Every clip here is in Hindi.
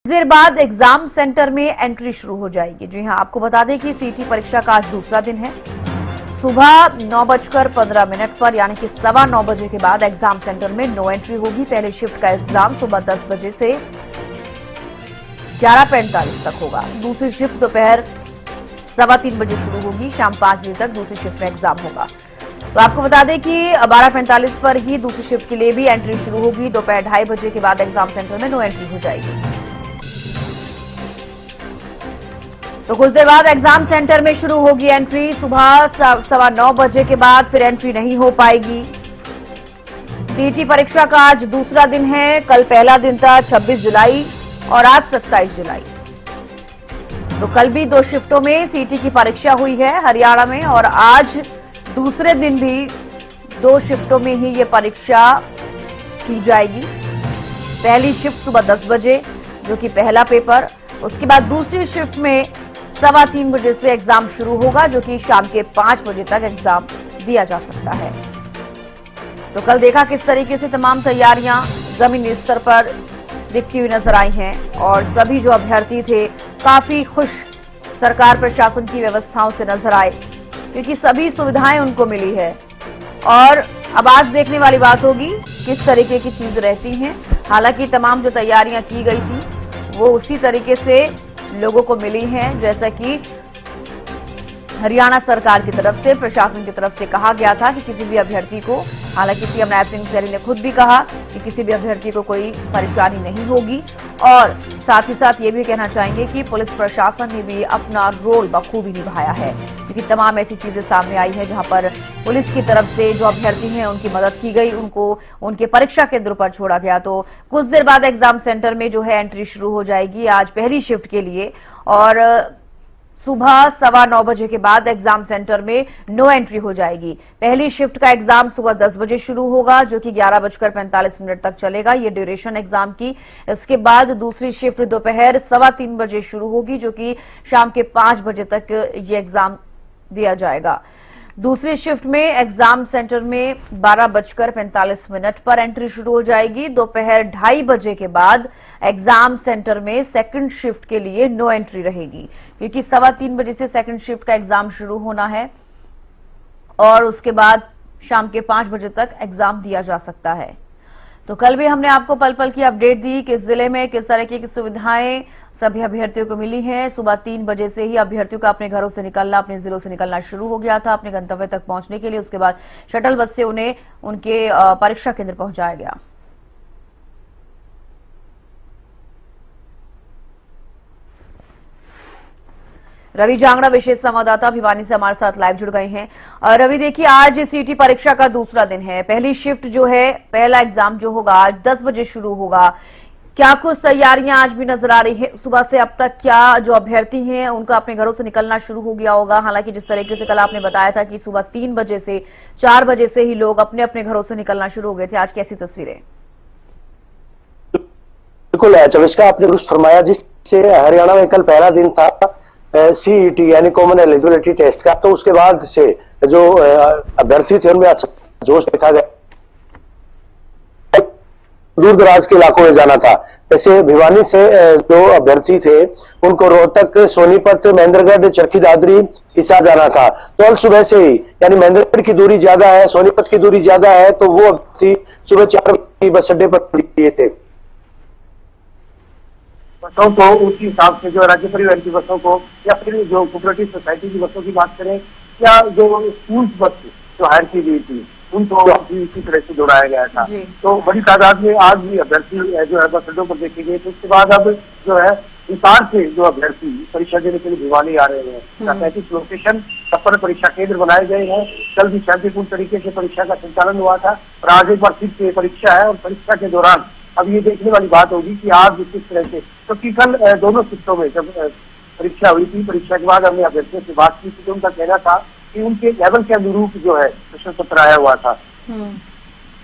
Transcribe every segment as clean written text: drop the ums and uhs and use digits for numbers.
देर बाद एग्जाम सेंटर में एंट्री शुरू हो जाएगी। जी हां, आपको बता दें कि सीटी परीक्षा का आज दूसरा दिन है। सुबह 9:15 पर यानी कि 9:15 बजे के बाद एग्जाम सेंटर में नो एंट्री होगी। पहले शिफ्ट का एग्जाम सुबह 10 बजे से 11:45 तक होगा। दूसरी शिफ्ट दोपहर 3:15 बजे शुरू होगी। शाम 5 बजे तक दूसरी शिफ्ट में एग्जाम होगा। तो आपको बता दें कि 12:45 पर ही दूसरी शिफ्ट के लिए भी एंट्री शुरू होगी। दोपहर 2:30 बजे के बाद एग्जाम सेंटर में नो एंट्री हो जाएगी। तो कुछ देर बाद एग्जाम सेंटर में शुरू होगी एंट्री। सुबह 9:15 बजे के बाद फिर एंट्री नहीं हो पाएगी। सीटी परीक्षा का आज दूसरा दिन है। कल पहला दिन था 26 जुलाई और आज 27 जुलाई। तो कल भी 2 शिफ्टों में सीटी की परीक्षा हुई है हरियाणा में, और आज दूसरे दिन भी 2 शिफ्टों में ही ये परीक्षा की जाएगी। पहली शिफ्ट सुबह 10 बजे जो कि पहला पेपर, उसके बाद दूसरी शिफ्ट में 3:15 बजे से एग्जाम शुरू होगा, जो कि शाम के 5 बजे तक एग्जाम दिया जा सकता है। तो कल देखा किस तरीके से तमाम तैयारियां जमीनी स्तर पर दिखती हुई नजर आई हैं, और सभी जो अभ्यर्थी थे काफी खुश सरकार प्रशासन की व्यवस्थाओं से नजर आए, क्योंकि सभी सुविधाएं उनको मिली है। और अब आज देखने वाली बात होगी किस तरीके की चीज रहती हैं। हालांकि तमाम जो तैयारियां की गई थी वो उसी तरीके से लोगों को मिली हैं, जैसा कि हरियाणा सरकार की तरफ से, प्रशासन की तरफ से कहा गया था कि किसी भी अभ्यर्थी को, हालांकि सीएम नायब सिंह सैनी ने खुद भी कहा कि किसी भी अभ्यर्थी को कोई परेशानी नहीं होगी। और साथ ही साथ ये भी कहना चाहेंगे कि पुलिस प्रशासन ने भी अपना रोल बखूबी निभाया है, क्योंकि तमाम ऐसी चीजें सामने आई हैं जहां पर पुलिस की तरफ से जो अभ्यर्थी हैं उनकी मदद की गई, उनको उनके परीक्षा केंद्र पर छोड़ा गया। तो कुछ देर बाद एग्जाम सेंटर में जो है एंट्री शुरू हो जाएगी आज पहली शिफ्ट के लिए, और सुबह 9:15 बजे के बाद एग्जाम सेंटर में नो एंट्री हो जाएगी। पहली शिफ्ट का एग्जाम सुबह 10 बजे शुरू होगा, जो कि 11:45 तक चलेगा, ये ड्यूरेशन एग्जाम की। इसके बाद दूसरी शिफ्ट दोपहर 3:15 बजे शुरू होगी, जो कि शाम के 5 बजे तक ये एग्जाम दिया जाएगा। दूसरी शिफ्ट में एग्जाम सेंटर में 12:45 पर एंट्री शुरू हो जाएगी। दोपहर 2:30 बजे के बाद एग्जाम सेंटर में सेकंड शिफ्ट के लिए नो एंट्री रहेगी, क्योंकि 3:15 बजे से सेकंड शिफ्ट का एग्जाम शुरू होना है, और उसके बाद शाम के 5 बजे तक एग्जाम दिया जा सकता है। तो कल भी हमने आपको पल पल की अपडेट दी, किस जिले में किस तरह की सुविधाएं सभी अभ्यर्थियों को मिली हैं। सुबह 3 बजे से ही अभ्यर्थियों का अपने घरों से निकलना, अपने जिलों से निकलना शुरू हो गया था अपने गंतव्य तक पहुंचने के लिए। उसके बाद शटल बस से उन्हें उनके परीक्षा केंद्र पहुंचाया गया। रवि जांगड़ा विशेष संवाददाता भिवानी से हमारे साथ लाइव जुड़ गए हैं। रवि, देखिए आज सीटी परीक्षा का दूसरा दिन है। पहली शिफ्ट जो है, पहला एग्जाम जो होगा आज 10 बजे शुरू होगा। क्या कुछ तैयारियां आज भी नजर आ रही है? सुबह से अब तक क्या जो अभ्यर्थी हैं उनका अपने घरों से निकलना शुरू हो गया होगा? हालांकि जिस तरीके से कल आपने बताया था कि सुबह 3 बजे से 4 बजे से ही लोग अपने अपने घरों से निकलना शुरू हो गए थे, आज कैसी तस्वीरें? बिल्कुल चविष्का, आपने कुछ फरमाया। जिससे हरियाणा में कल पहला दिन था सीईटी यानी कॉमन एलिजिबिलिटी टेस्ट का, तो उसके बाद से जो अभ्यर्थी थे उनमें अच्छा जोश देखा गया। दूर दराज के इलाकों में जाना था, जैसे भिवानी से जो अभ्यर्थी थे उनको रोहतक, सोनीपत, महेंद्रगढ़, चरखी दादरी, हिसार जाना था। तो कल सुबह से ही, यानी महेंद्रगढ़ की दूरी ज्यादा है, सोनीपत की दूरी ज्यादा है, तो वो अभ्यर्थी सुबह 4 बजे बस अड्डे पर लिए थे। बसों को उसी हिसाब से जो राज्य परिवहन की बसों को, या फिर जो कोऑपरेटिव सोसाइटी की बसों की बात करें, या जो स्कूल बस जो हायर की गई थी उनको भी इसी तरह से दौड़ाया गया था। तो बड़ी तादाद में आज भी अभ्यर्थी जो है बस अड्डों पर देखे गए। तो उसके बाद अब जो है हिसार से जो अभ्यर्थी परीक्षा देने के लिए भिवानी आ रहे हैं, 35 लोकेशन पर परीक्षा केंद्र बनाए गए हैं। कल भी शांतिपूर्ण तरीके से परीक्षा का संचालन हुआ था, और आज एक बार फिर से परीक्षा है। और परीक्षा के दौरान अब ये देखने वाली बात होगी कि आज किस तरह से, क्योंकि कल दोनों शिफ्टों में जब परीक्षा हुई थी, परीक्षा के बाद हमने अभ्यर्थियों से बात की थी, तो उनका कहना था कि उनके लेवल के अनुरूप जो है प्रश्न पत्र आया हुआ था।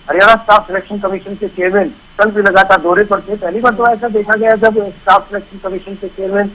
हरियाणा स्टाफ सिलेक्शन कमीशन के चेयरमैन कल भी लगातार दौरे पर थे। पहली बार तो ऐसा देखा गया जब स्टाफ सिलेक्शन कमीशन के चेयरमैन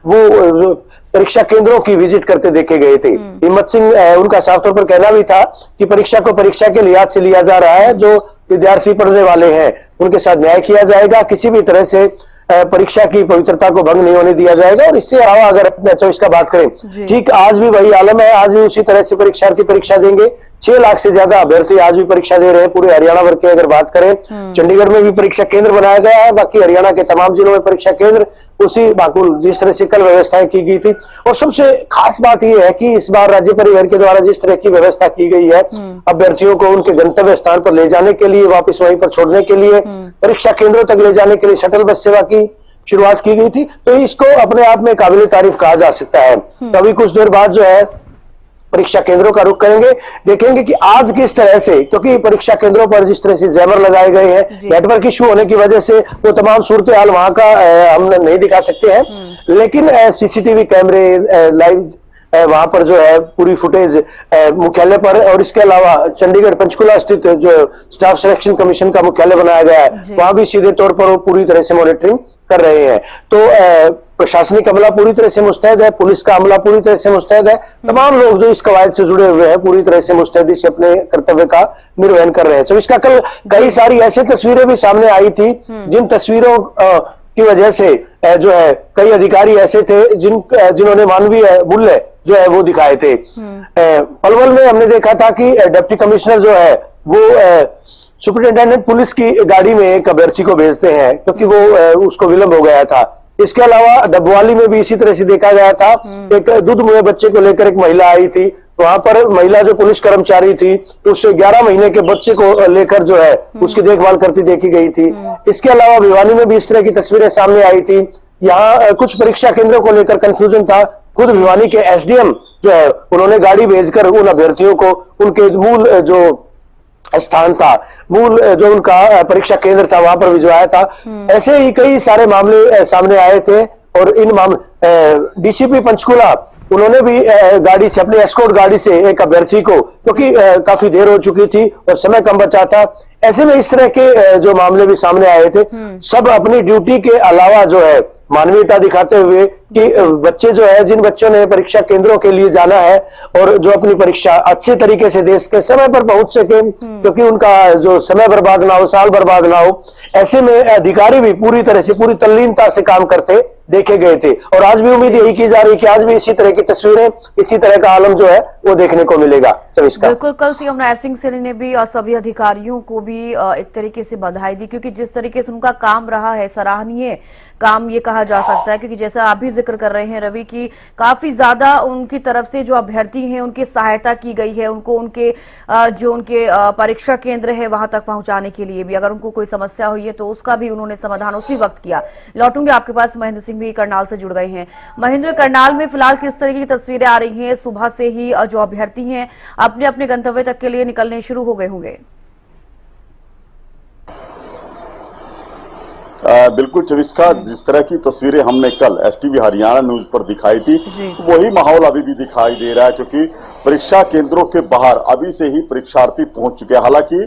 वो परीक्षा केंद्रों की विजिट करते देखे गए थे। हिम्मत सिंह, उनका साफ तौर पर कहना भी था कि परीक्षा को परीक्षा के लिहाज से लिया जा रहा है, जो विद्यार्थी पढ़ने वाले हैं उनके साथ न्याय किया जाएगा। किसी भी तरह से परीक्षा की पवित्रता को भंग नहीं होने दिया जाएगा। और इससे अलावा अगर अपने 24 का बात करें, ठीक आज भी वही आलम है, आज भी उसी तरह से परीक्षार्थी परीक्षा देंगे। 6 लाख से ज्यादा अभ्यर्थी आज भी परीक्षा दे रहे हैं पूरे हरियाणा भर के। अगर बात करें चंडीगढ़ में भी परीक्षा केंद्र बनाया गया है, बाकी हरियाणा के तमाम जिलों में परीक्षा केंद्र उसी माकूल जिस तरह से कल व्यवस्थाएं की गई थी। और सबसे खास बात यह है कि इस बार राज्य परिवहन के द्वारा जिस तरह की व्यवस्था की गई है अभ्यर्थियों को उनके गंतव्य स्थान पर ले जाने के लिए, वापस वहीं पर छोड़ने के लिए, परीक्षा केंद्रों तक ले जाने के लिए शटल बस सेवा की शुरुआत की गई थी। तो इसको अपने आप में काबिल तारीफ कहा जा सकता है। तो अभी कुछ देर बाद जो है परीक्षा केंद्रों का रुख करेंगे, देखेंगे कि आज किस तरह से, क्योंकि परीक्षा केंद्रों पर जिस तरह से जैमर लगाए गए हैं, नेटवर्क इश्यू होने की वजह से वो तमाम सूरत हाल वहां का हम नहीं दिखा सकते हैं, लेकिन सीसीटीवी कैमरे लाइव वहां पर जो है पूरी फुटेज मुख्यालय पर, और इसके अलावा चंडीगढ़ पंचकुला स्थित जो स्टाफ सिलेक्शन कमीशन का मुख्यालय बनाया गया है वहां भी सीधे तौर पर वो पूरी तरह से मॉनिटरिंग कर रहे हैं। तो प्रशासनिक अमला पूरी तरह से मुस्तैद है, पुलिस का अमला पूरी तरह से मुस्तैद है, तमाम लोग जो इस कवायद से जुड़े हुए हैं पूरी तरह से मुस्तैदी से अपने कर्तव्य का निर्वहन कर रहे हैं। तो इसका कल कई सारी ऐसी तस्वीरें भी सामने आई थी जिन तस्वीरों की वजह से जो है कई अधिकारी ऐसे थे जिन्होंने मानवीय मूल्य जो है वो दिखाए थे। पलवल में हमने देखा था कि डिप्टी कमिश्नर जो है वो सुपरिटेंडेंट पुलिस की गाड़ी में एक अभ्यर्थी को भेजते हैं क्योंकि वो उसको विलंब हो गया था। इसके अलावा डबवाली में भी इसी तरह से देखा गया था, एक दूध मुहे बच्चे को लेकर एक महिला आई थी, वहां पर महिला जो पुलिस कर्मचारी थी उससे 11 महीने के बच्चे को लेकर जो है उसकी देखभाल करती देखी गई थी। इसके अलावा भिवानी में भी इस तरह की तस्वीरें सामने आई थी। यहाँ कुछ परीक्षा केंद्रों को लेकर कंफ्यूजन था। खुद भिवानी के एसडीएम जो है उन्होंने गाड़ी भेजकर उन अभ्यर्थियों को उनके मूल जो स्थान था, मूल जो उनका परीक्षा केंद्र था वहां पर भिजवाया था। ऐसे ही कई सारे मामले सामने आए थे और इन मामले डीसीपी पंचकुला उन्होंने भी गाड़ी से, अपनी एस्कॉर्ट गाड़ी से एक अभ्यर्थी को, क्योंकि काफी देर हो चुकी थी और समय कम बचा था, ऐसे में इस तरह के जो मामले भी सामने आए थे। सब अपनी ड्यूटी के अलावा जो है मानवीयता दिखाते हुए कि बच्चे जो है, जिन बच्चों ने परीक्षा केंद्रों के लिए जाना है और जो अपनी परीक्षा अच्छे तरीके से दे सके, समय पर पहुंच सके, क्योंकि उनका जो समय बर्बाद ना हो, साल बर्बाद ना हो, ऐसे में अधिकारी भी पूरी तरह से, पूरी तल्लीनता से काम करते देखे गए थे। और आज भी उम्मीद यही की जा रही कि आज भी इसी तरह की तस्वीरें, इसी तरह का आलम जो है वो देखने को मिलेगा। बिल्कुल, कल सीएम नैब सिंह सैनी ने भी सभी अधिकारियों को भी एक तरीके से बधाई दी, क्योंकि जिस तरीके से उनका काम रहा है, सराहनीय काम ये कहा जा सकता है। क्योंकि जैसा आप भी जिक्र कर रहे हैं रवि, की काफी ज्यादा उनकी तरफ से जो अभ्यर्थी हैं उनकी सहायता की गई है, उनको उनके जो उनके परीक्षा केंद्र है वहां तक पहुंचाने के लिए भी, अगर उनको कोई समस्या हुई है तो उसका भी उन्होंने समाधान उसी वक्त किया। लौटूंगे आपके पास, महेंद्र सिंह भी करनाल से जुड़ गए हैं। महेंद्र, करनाल में फिलहाल किस तरह की तस्वीरें आ रही हैं? सुबह से ही जो अभ्यर्थी हैं अपने अपने गंतव्य तक के लिए निकलने शुरू हो गए होंगे। बिल्कुल चविष्का, जिस तरह की तस्वीरें हमने कल एसटीवी हरियाणा न्यूज पर दिखाई थी वही माहौल अभी भी दिखाई दे रहा है, क्योंकि परीक्षा केंद्रों के बाहर अभी से ही परीक्षार्थी पहुंच चुके हैं। हालांकि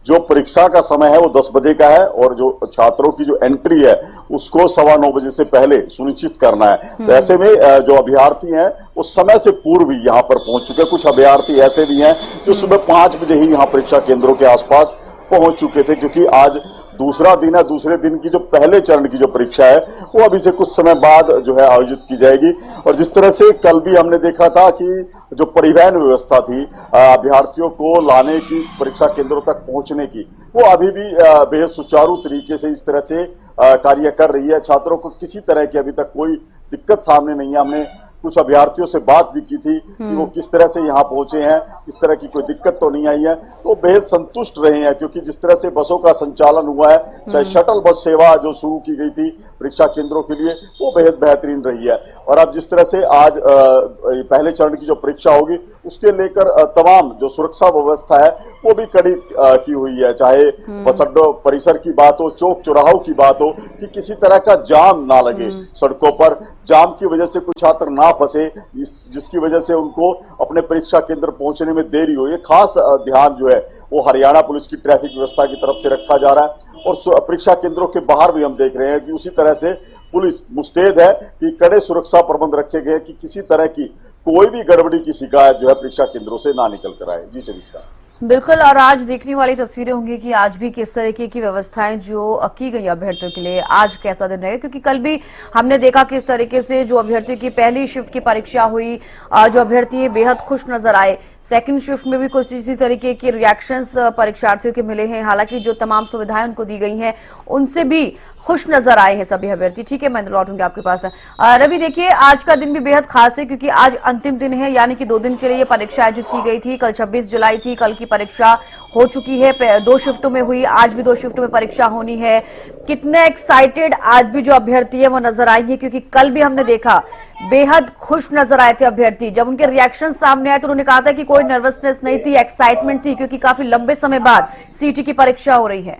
जो परीक्षा का समय है वो 10 बजे का है और जो छात्रों की जो एंट्री है उसको 9:15 बजे से पहले सुनिश्चित करना है। तो ऐसे में जो अभ्यर्थी हैं वो समय से पूर्व ही यहाँ पर पहुंच चुके हैं। कुछ अभ्यर्थी ऐसे भी हैं जो सुबह 5 बजे ही यहाँ परीक्षा केंद्रों के आसपास पहुंच चुके थे, क्योंकि आज दूसरा दिन है। दूसरे दिन की जो पहले चरण की जो परीक्षा है वो अभी से कुछ समय बाद जो है आयोजित की जाएगी। और जिस तरह से कल भी हमने देखा था कि जो परिवहन व्यवस्था थी अभ्यर्थियों को लाने की, परीक्षा केंद्रों तक पहुंचने की, वो अभी भी बेहद सुचारू तरीके से इस तरह से कार्य कर रही है। छात्रों को किसी तरह की अभी तक कोई दिक्कत सामने नहीं है। हमने कुछ अभ्यर्थियों से बात भी की थी कि वो किस तरह से यहाँ पहुंचे हैं, किस तरह की कोई दिक्कत तो नहीं आई है, तो बेहद संतुष्ट रहे हैं। क्योंकि जिस तरह से बसों का संचालन हुआ है, चाहे शटल बस सेवा जो शुरू की गई थी परीक्षा केंद्रों के लिए, वो बेहद बेहतरीन रही है। और अब जिस तरह से आज पहले चरण की जो परीक्षा होगी उसके लेकर तमाम जो सुरक्षा व्यवस्था है वो भी कड़ी की हुई है। चाहे बस अड्डों परिसर की बात हो, चौक चौराहों की बात हो, कि किसी तरह का जाम ना लगे सड़कों पर, जाम की वजह से कुछ छात्र ना फंसे, जिसकी वजह से उनको अपने परीक्षा केंद्र पहुंचने में देरी हो। ये खास ध्यान जो है वो हरियाणा पुलिस की ट्रैफिक व्यवस्था की तरफ से रखा जा रहा है। और परीक्षा केंद्रों के बाहर भी हम देख रहे हैं कि उसी तरह से पुलिस मुस्तैद है कि कड़े सुरक्षा प्रबंध रखे गए कि किसी तरह की कोई भी गड़बड़ी की शिकायत जो है परीक्षा केंद्रों से ना निकल कर आए। जी चविष्का। बिल्कुल, और आज देखने वाली तस्वीरें होंगी कि आज भी किस तरीके की व्यवस्थाएं जो की गई अभ्यर्थियों के लिए, आज कैसा दिन रहेगा, क्योंकि कल भी हमने देखा किस तरीके से जो अभ्यर्थियों की पहली शिफ्ट की परीक्षा हुई, जो अभ्यर्थी बेहद खुश नजर आए। सेकंड शिफ्ट में भी कुछ इसी तरीके के रिएक्शंस परीक्षार्थियों के मिले हैं, हालांकि जो तमाम सुविधाएं उनको दी गई हैं उनसे भी खुश नजर आए हैं सभी अभ्यर्थी। ठीक है, मैं लौटूंगी आपके पास। रवि, देखिए आज का दिन भी बेहद खास है क्योंकि आज अंतिम दिन है, यानी कि 2 दिन के लिए ये परीक्षा आयोजित की गई थी। कल 26 जुलाई थी, कल की परीक्षा हो चुकी है, 2 शिफ्टों में हुई, आज भी 2 शिफ्टों में परीक्षा होनी है। कितने एक्साइटेड आज भी जो अभ्यर्थी है वो नजर आएंगे, क्योंकि कल भी हमने देखा बेहद खुश नजर आए थे अभ्यर्थी। जब उनके रिएक्शन सामने आए तो उन्होंने कहा था कि कोई नर्वसनेस नहीं थी, एक्साइटमेंट थी, क्योंकि काफी लंबे समय बाद सीटी की परीक्षा हो रही है।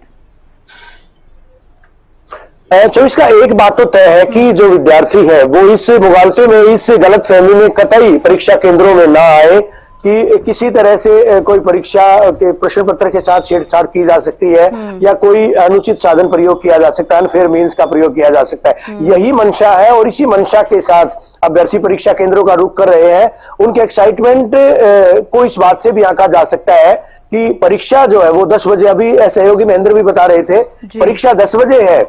24 का एक बात तो तय है कि जो विद्यार्थी है वो इस मुगालते में, इस गलतफहमी में कतई परीक्षा केंद्रों में ना आए कि किसी तरह से कोई परीक्षा के प्रश्न पत्र के साथ छेड़छाड़ की जा सकती है या कोई अनुचित साधन प्रयोग किया जा सकता है, अनफेयर मीन्स का प्रयोग किया जा सकता है। यही मंशा है और इसी मंशा के साथ अभ्यर्थी परीक्षा केंद्रों का रुख कर रहे हैं। उनके एक्साइटमेंट को इस बात से भी आंका जा सकता है कि परीक्षा जो है वो 10 बजे, अभी सहयोगी महेंद्र भी बता रहे थे, परीक्षा 10 बजे है,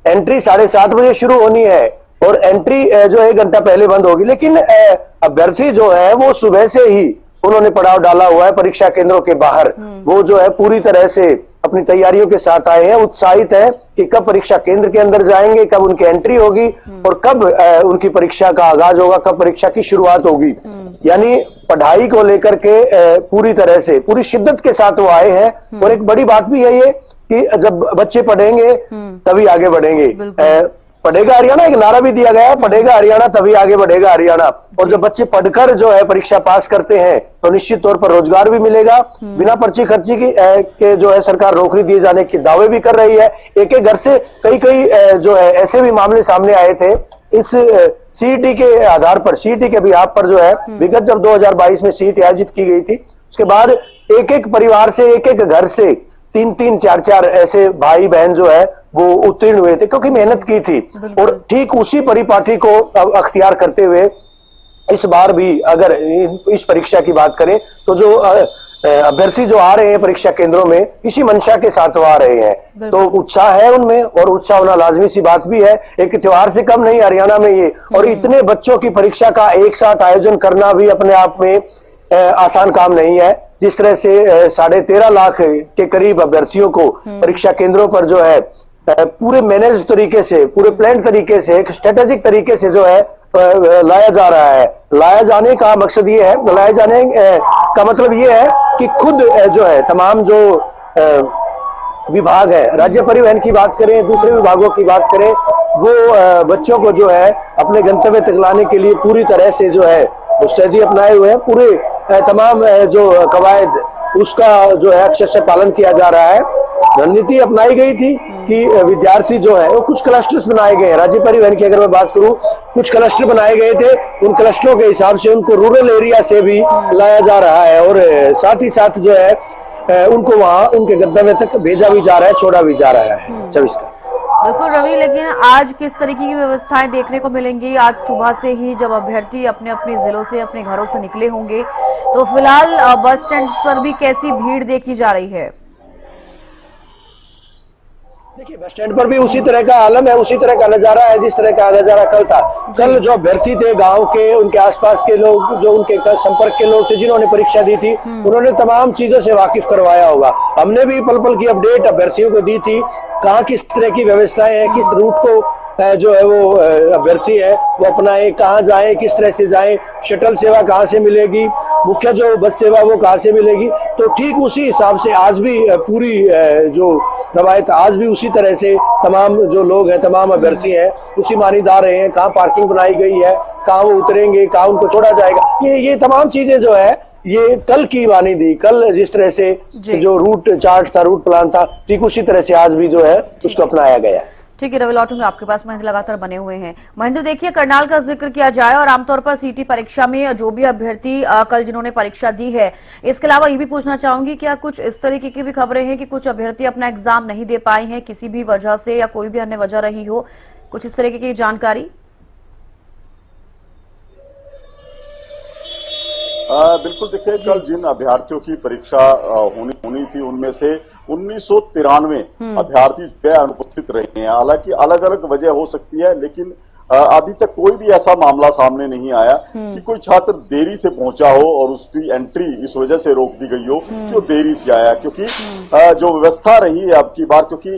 एंट्री 7:30 बजे शुरू होनी है और एंट्री जो है 1 घंटा पहले बंद होगी। लेकिन अभ्यर्थी जो है वो सुबह से ही उन्होंने पड़ाव डाला हुआ है परीक्षा केंद्रों के बाहर। वो जो है पूरी तरह से अपनी तैयारियों के साथ आए हैं, उत्साहित है कि कब परीक्षा केंद्र के अंदर जाएंगे, कब उनकी एंट्री होगी और कब उनकी परीक्षा का आगाज होगा, कब परीक्षा की शुरुआत होगी। यानी पढ़ाई को लेकर के पूरी तरह से, पूरी शिद्दत के साथ वो आए हैं। और एक बड़ी बात भी है ये कि जब बच्चे पढ़ेंगे तभी आगे बढ़ेंगे। पढ़ेगा हरियाणा, एक नारा भी दिया गया है, पढ़ेगा हरियाणा तभी आगे बढ़ेगा हरियाणा। और जब बच्चे पढ़कर जो है परीक्षा पास करते हैं तो निश्चित तौर पर रोजगार भी मिलेगा। बिना पर्ची खर्ची के जो है सरकार नौकरी दिए जाने के दावे भी कर रही है। एक घर से कई जो है ऐसे भी मामले सामने आए थे इस सीईटी के आधार पर, सीईटी के बिहाफ पर जो है विगत जब 2022 में सीईटी आयोजित की गई थी, उसके बाद एक परिवार से, एक घर से 3-3, 4-4 ऐसे भाई बहन जो है वो उत्तीर्ण हुए थे क्योंकि मेहनत की थी। और ठीक उसी परिपाटी को अख्तियार करते हुए इस बार भी अगर इस परीक्षा की बात करें तो जो अभ्यर्थी जो आ रहे हैं परीक्षा केंद्रों में, इसी मंशा के साथ वो आ रहे हैं। तो उत्साह है उनमें और उत्साह होना लाजमी सी बात भी है। एक त्योहार से कम नहीं हरियाणा में ये, और इतने बच्चों की परीक्षा का एक साथ आयोजन करना भी अपने आप में आसान काम नहीं है। जिस तरह से 13.5 लाख के करीब अभ्यर्थियों को परीक्षा केंद्रों पर जो है पूरे मैनेज तरीके से, पूरे प्लान तरीके से, एक स्ट्रेटेजिक तरीके से जो है लाया जा रहा है। लाया जाने का मकसद ये है, लाया जाने का मतलब ये है कि खुद जो है तमाम जो विभाग है, राज्य परिवहन की बात करें, दूसरे विभागों की बात करें, वो बच्चों को जो है अपने गंतव्य तक लाने के लिए पूरी तरह से जो है मुस्तैदी अपनाए हुए हैं। पूरे तमाम जो कवायद उसका जो है अक्षरशः पालन किया जा रहा है। रणनीति अपनाई गई थी कि विद्यार्थी जो है वो कुछ क्लस्टर्स बनाए गए हैं। राज्य परिवहन की अगर मैं बात करूं, कुछ क्लस्टर बनाए गए थे, उन क्लस्टरों के हिसाब से उनको रूरल एरिया से भी लाया जा रहा है और साथ ही साथ जो है उनको वहां उनके गंतव्य तक भेजा भी जा रहा है, छोड़ा भी जा रहा है। 24 का बिल्कुल रवि, लेकिन आज किस तरीके की व्यवस्थाएं देखने को मिलेंगी? आज सुबह से ही जब अभ्यर्थी अपने अपने जिलों से, अपने घरों से निकले होंगे, तो फिलहाल बस स्टैंड पर भी कैसी भीड़ देखी जा रही है? देखिए बस स्टैंड पर भी उसी तरह का आलम है, उसी तरह का नजारा है जिस तरह का नजारा कल था। कल जो अभ्यर्थी थे गांव के, उनके आसपास के लोग, जो उनके संपर्क के लोग थे जिन्होंने परीक्षा दी थी, उन्होंने तमाम चीजों से वाकिफ करवाया होगा। हमने भी पल पल की अपडेट अभ्यर्थियों को दी थी, कहाँ किस तरह की व्यवस्थाएं हैं, किस रूट को जो है वो अभ्यर्थी है वो अपनाए, कहाँ जाए, किस तरह से जाए, शटल सेवा कहाँ से मिलेगी, मुख्य जो बस सेवा वो कहाँ से मिलेगी। तो ठीक उसी हिसाब से आज भी पूरी जो रवायत, आज भी उसी तरह से तमाम जो लोग हैं, तमाम अभ्यर्थी हैं, उसी मानीदार रहे हैं। कहाँ पार्किंग बनाई गई है, कहाँ वो उतरेंगे, कहाँ उनको छोड़ा जाएगा, ये तमाम चीजें जो है ये कल की वानी थी। कल जिस तरह से जो रूट चार्ट था, रूट प्लान था, ठीक उसी तरह से आज भी जो है उसको अपनाया गया है। ठीक है रवि, लौटूंगा आपके पास। महेंद्र लगातार बने हुए हैं। महेंद्र, देखिए करनाल का जिक्र किया जाए और आमतौर पर सीटी परीक्षा में जो भी अभ्यर्थी कल जिन्होंने परीक्षा दी है, इसके अलावा ये भी पूछना चाहूंगी क्या कुछ इस तरीके की भी खबरें हैं कि कुछ अभ्यर्थी अपना एग्जाम नहीं दे पाए हैं किसी भी वजह से, या कोई भी अन्य वजह रही हो, कुछ इस तरीके की जानकारी? बिल्कुल देखिए, कल जिन अभ्यर्थियों की परीक्षा होनी थी उनमें से 1993 अभ्यर्थी जो है अनुपस्थित रहे हैं। हालांकि अलग अलग वजह हो सकती है, लेकिन अभी तक कोई भी ऐसा मामला सामने नहीं आया कि कोई छात्र देरी से पहुंचा हो और उसकी एंट्री इस वजह से रोक दी गई हो कि वो देरी से आया। क्योंकि जो व्यवस्था रही है अब की बार, क्योंकि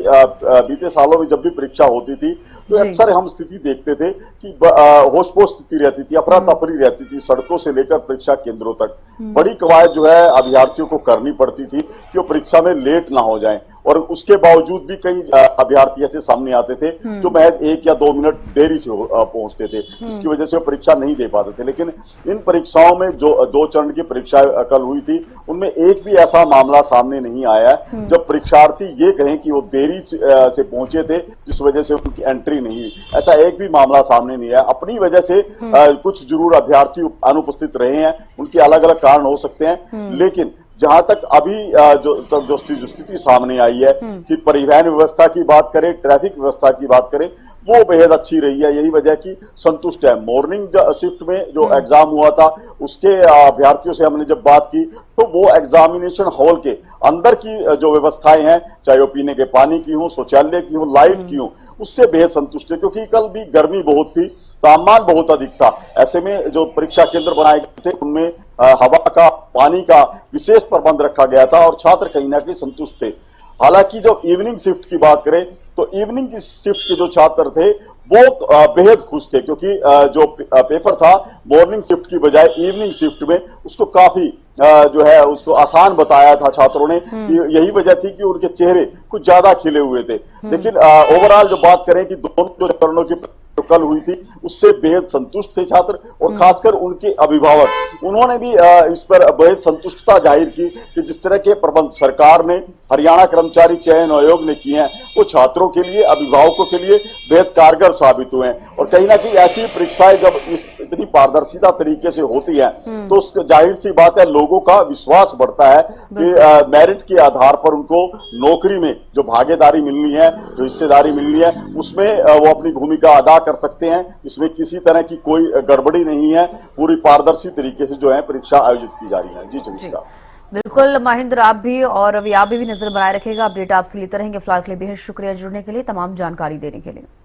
बीते सालों में जब भी परीक्षा होती थी तो अक्सर हम स्थिति देखते थे कि होश-पोश स्थिति रहती थी, अफरा तफरी रहती थी, सड़कों से लेकर परीक्षा केंद्रों तक बड़ी कवायद जो है अभ्यर्थियों को करनी पड़ती थी कि वो परीक्षा में लेट ना हो जाएं। और उसके बावजूद भी कई अभ्यर्थी ऐसे सामने आते थे जो महज 1 या 2 मिनट देरी से पहुंचते थे, जिसकी वजह से वो परीक्षा नहीं दे पाते थे। लेकिन इन परीक्षाओं में जो 2 चरण की परीक्षा कल हुई थी उनमें एक भी ऐसा मामला सामने नहीं आया जब परीक्षार्थी ये कहें कि वो देरी से पहुंचे थे जिस वजह से उनकी एंट्री नहीं हुई। ऐसा एक भी मामला सामने नहीं आया। अपनी वजह से कुछ जरूर अभ्यर्थी अनुपस्थित रहे हैं, उनके अलग अलग कारण हो सकते हैं, लेकिन जहां तक अभी जो स्थिति सामने आई है कि परिवहन व्यवस्था की बात करें, ट्रैफिक व्यवस्था की बात करें, वो बेहद अच्छी रही है। यही वजह की संतुष्ट है। मॉर्निंग शिफ्ट में जो एग्जाम हुआ था उसके अभ्यर्थियों से हमने जब बात की तो वो एग्जामिनेशन हॉल के अंदर की जो व्यवस्थाएं हैं, चाहे वो पीने के पानी की हो, शौचालय की हो, लाइट की हो, उससे बेहद संतुष्ट है। क्योंकि कल भी गर्मी बहुत थी, तापमान बहुत अधिक था। ऐसे में जो परीक्षा केंद्र बनाए गए थे उनमें हवा का, पानी का विशेष प्रबंध रखा गया था और छात्र कहीं ना कहीं संतुष्ट थे। हालांकि जो इवनिंग शिफ्ट की बात करें तो इवनिंग की शिफ्ट के जो छात्र थे वो बेहद खुश थे, क्योंकि जो पेपर था मॉर्निंग शिफ्ट की बजाय इवनिंग शिफ्ट में उसको काफी जो है उसको आसान बताया था छात्रों ने कि यही वजह थी कि उनके चेहरे कुछ ज्यादा खिले हुए थे। लेकिन ओवरऑल जो बात करें कि दोनों चरणों की जो कल हुई थी उससे बेहद संतुष्ट थे छात्र, और खासकर उनके अभिभावक, उन्होंने भी इस पर बेहद संतुष्टता जाहिर की कि जिस तरह के प्रबंध सरकार ने, हरियाणा कर्मचारी चयन आयोग ने किए हैं वो छात्रों के लिए, अभिभावकों के लिए बेहद कारगर साबित हुए हैं। और कहीं ना कहीं ऐसी परीक्षाएं जब इतनी पारदर्शिता तरीके से होती है तो जाहिर सी बात है लोगों का विश्वास बढ़ता है कि मेरिट के आधार पर उनको नौकरी में जो भागीदारी मिलनी है, जो हिस्सेदारी मिलनी है, उसमें वो अपनी भूमिका अदा कर सकते हैं। इसमें किसी तरह की कोई गड़बड़ी नहीं है। पूरी पारदर्शी तरीके से जो है परीक्षा आयोजित की जा रही है। जी चंद्रिका। बिल्कुल महेंद्र, आप भी और अभी आप भी नजर बनाए रखेगा, अपडेट आपसे लेते रहेंगे। फिलहाल के लिए बेहद शुक्रिया जुड़ने के लिए, तमाम जानकारी देने के लिए।